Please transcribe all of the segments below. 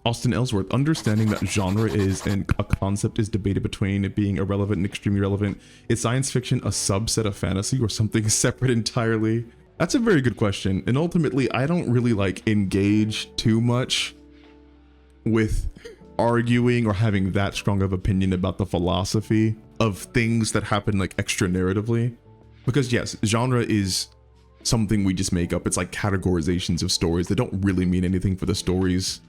Austin Ellsworth, understanding that genre is and a concept is debated between it being irrelevant and extremely relevant. Is science fiction a subset of fantasy or something separate entirely? That's a very good question. And ultimately, I don't really like engage too much with arguing or having that strong of opinion about the philosophy of things that happen like extra narratively. Because yes, genre is something we just make up. It's like categorizations of stories that don't really mean anything for the stories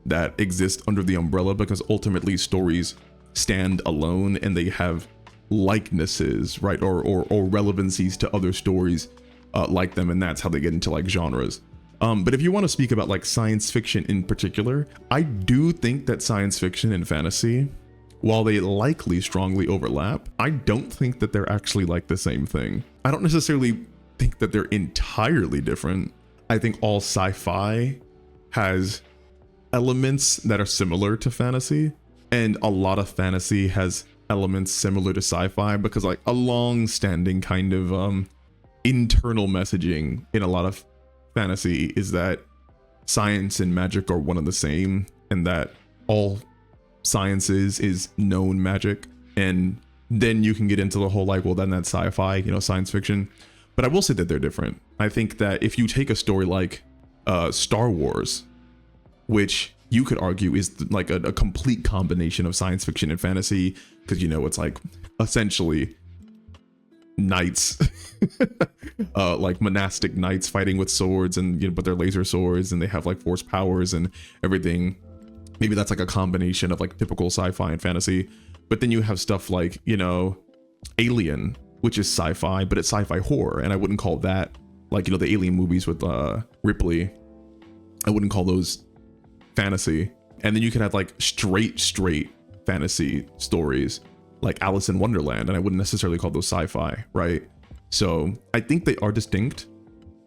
that exist under the umbrella, because ultimately stories stand alone and they have likenesses, right, or relevancies to other stories like them, and that's how they get into like genres. But if you want to speak about like science fiction in particular, I do think that science fiction and fantasy, while they likely strongly overlap, I don't think that they're actually like the same thing. I don't necessarily think that they're entirely different. I think all sci-fi has elements that are similar to fantasy, and a lot of fantasy has elements similar to sci-fi, because like a long-standing kind of internal messaging in a lot of fantasy is that science and magic are one and the same, and that all sciences is known magic. And then you can get into the whole like, well, then that's sci-fi, you know, science fiction. But I will say that they're different. I think that if you take a story like Star Wars, which you could argue is like a complete combination of science fiction and fantasy, because, you know, it's like essentially knights, like monastic knights fighting with swords, and, you know, but they're laser swords and they have like force powers and everything. Maybe that's like a combination of like typical sci-fi and fantasy. But then you have stuff like, you know, Alien, which is sci-fi, but it's sci-fi horror, and I wouldn't call that, like, you know, the Alien movies with Ripley, I wouldn't call those fantasy. And then you can have like straight fantasy stories like Alice in Wonderland, and I wouldn't necessarily call those sci-fi, right? So I think they are distinct,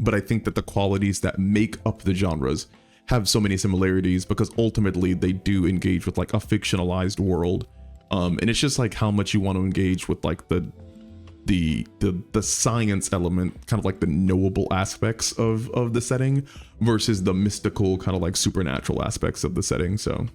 but I think that the qualities that make up the genres have so many similarities, because ultimately they do engage with like a fictionalized world, and it's just like how much you want to engage with like the science element, kind of like the knowable aspects of the setting versus the mystical kind of like supernatural aspects of the setting. So